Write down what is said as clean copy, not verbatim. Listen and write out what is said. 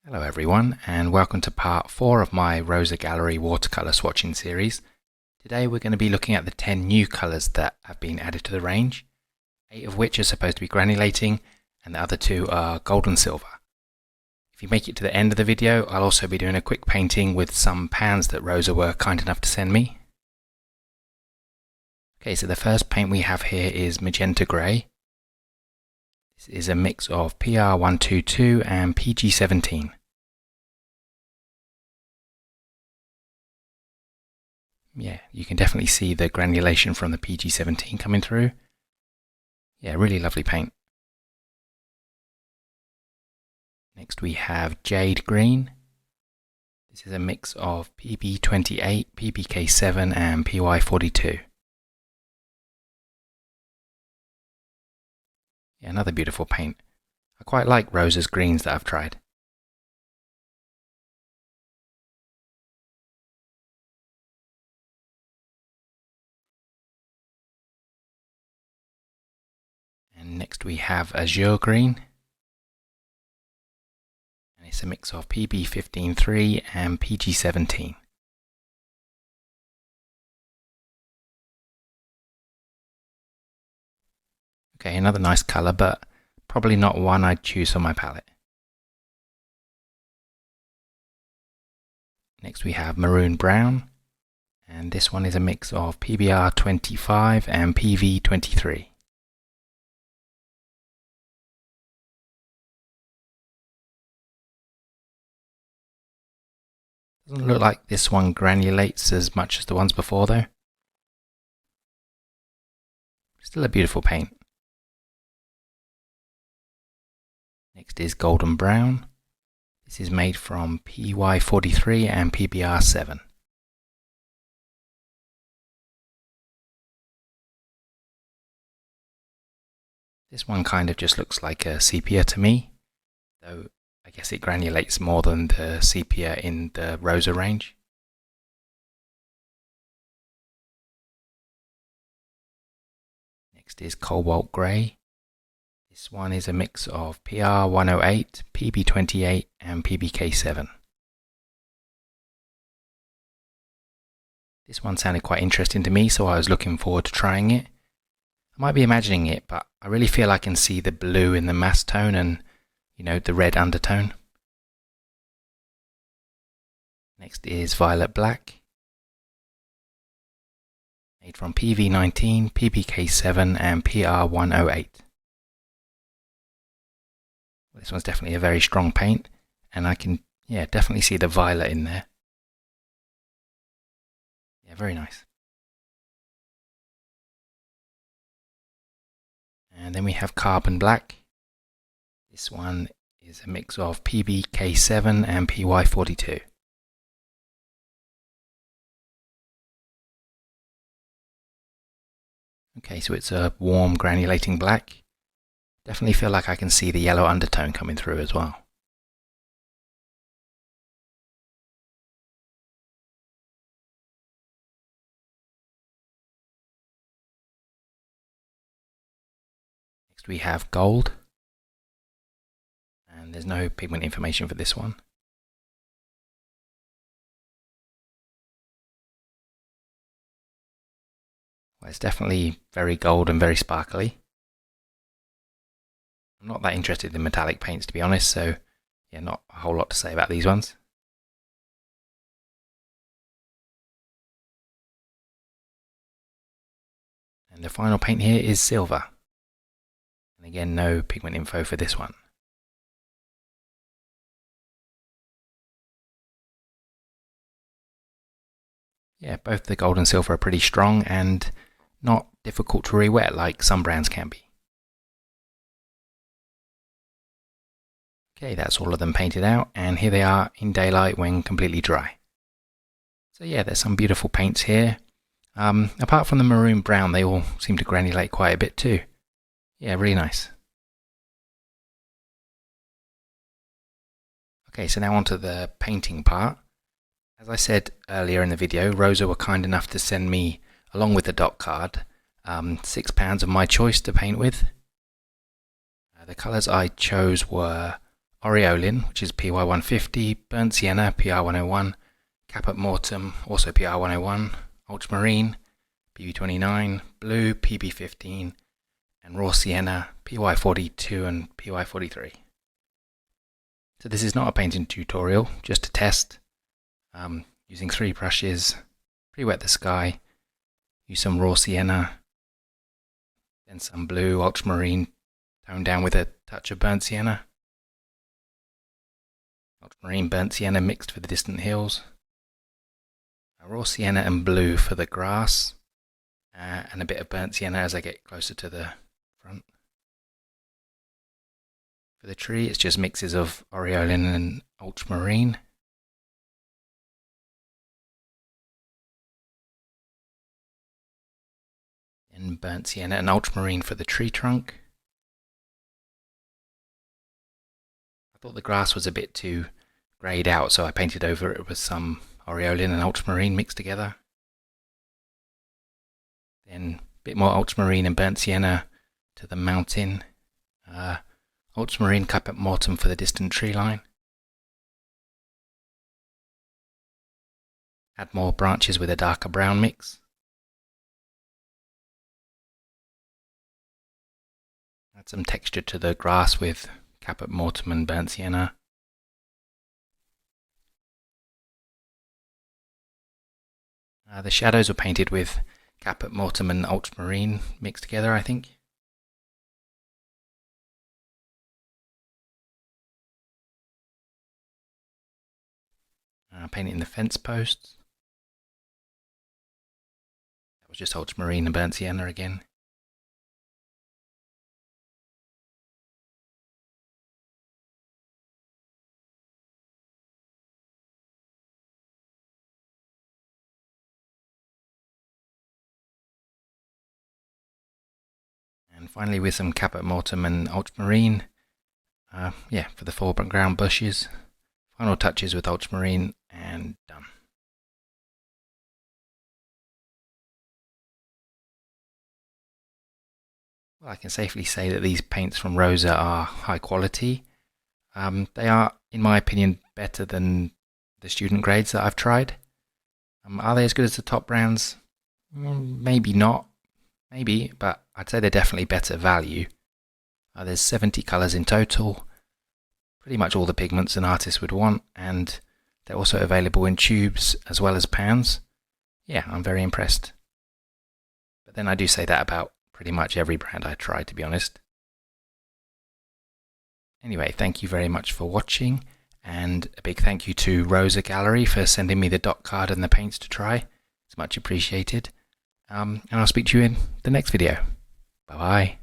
Hello everyone, and welcome to part 4 of my ROSA Gallery watercolour swatching series. Today we're going to be looking at the 10 new colours that have been added to the range, 8 of which are supposed to be granulating and the other 2 are gold and silver. If you make it to the end of the video, I'll also be doing a quick painting with some pans that ROSA were kind enough to send me. Okay, so the first paint we have here is magenta grey. This is a mix of PR122 and PG17. Yeah, you can definitely see the granulation from the PG17 coming through. Yeah, really lovely paint. Next we have jade green. This is a mix of PB28, PBK7 and PY42. Yeah, another beautiful paint. I quite like ROSA's greens that I've tried. And next we have azure green. And it's a mix of PB153 and PG17. Okay, another nice colour, but probably not one I'd choose on my palette. Next we have maroon brown, and this one is a mix of PBR25 and PV23. Doesn't look like this one granulates as much as the ones before though. Still a beautiful paint. Next is golden brown. This is made from PY43 and PBR7. This one kind of just looks like a sepia to me, though I guess it granulates more than the sepia in the ROSA range. Next is cobalt grey. This one is a mix of PR108, PB28 and PBK7. This one sounded quite interesting to me, so I was looking forward to trying it. I might be imagining it, but I really feel I can see the blue in the mass tone and, you know, the red undertone. Next is violet black, made from PV19, PBK7 and PR108. This one's definitely a very strong paint, and I can, definitely see the violet in there. Yeah, very nice. And then we have carbon black. This one is a mix of PBK7 and PY42. Okay, so it's a warm granulating black. Definitely feel like I can see the yellow undertone coming through as well. Next we have gold. And there's no pigment information for this one. Well, it's definitely very gold and very sparkly. I'm not that interested in metallic paints, to be honest, so yeah, not a whole lot to say about these ones. And the final paint here is silver. And again, no pigment info for this one. Yeah, both the gold and silver are pretty strong and not difficult to re-wet like some brands can be. Okay, that's all of them painted out, and here they are in daylight when completely dry. So yeah, there's some beautiful paints here. Apart from the maroon brown, they all seem to granulate quite a bit too. Yeah, really nice. Okay, so now onto the painting part. As I said earlier in the video, ROSA were kind enough to send me, along with the dot card, 6 pans of my choice to paint with. The colours I chose were Aureolin, which is PY150, Burnt Sienna, PR101, Caput Mortem, also PR101, Ultramarine, PB29, Blue, PB15, and Raw Sienna, PY42 and PY43. So this is not a painting tutorial, just a test. Using 3 brushes, pre-wet the sky, use some Raw Sienna, then some Blue, Ultramarine, toned down with a touch of Burnt Sienna. Ultramarine, Burnt Sienna mixed for the distant hills. Raw Sienna and Blue for the grass, and a bit of Burnt Sienna as I get closer to the front. For the tree, it's just mixes of Aureolin and Ultramarine. And Burnt Sienna and Ultramarine for the tree trunk. I thought the grass was a bit too greyed out, so I painted over it with some Aureolin and Ultramarine mixed together. Then a bit more Ultramarine and Burnt Sienna to the mountain. Ultramarine Caput Mortem for the distant tree line. Add more branches with a darker brown mix. Add some texture to the grass with Caput Mortem and Burnt Sienna. The shadows were painted with Caput Mortem and Ultramarine mixed together, I think. Painting the fence posts. That was just Ultramarine and Burnt Sienna again. And finally with some Caput Mortem and Ultramarine, for the foreground bushes. Final touches with Ultramarine and done. Well, I can safely say that these paints from ROSA are high quality. They are, in my opinion, better than the student grades that I've tried. Are they as good as the top brands? Maybe not. Maybe, but I'd say they're definitely better value. There's 70 colours in total. Pretty much all the pigments an artist would want, and they're also available in tubes as well as pans. Yeah, I'm very impressed. But then I do say that about pretty much every brand I try, to be honest. Anyway, thank you very much for watching, and a big thank you to ROSA Gallery for sending me the dot card and the paints to try. It's much appreciated. And I'll speak to you in the next video. Bye bye.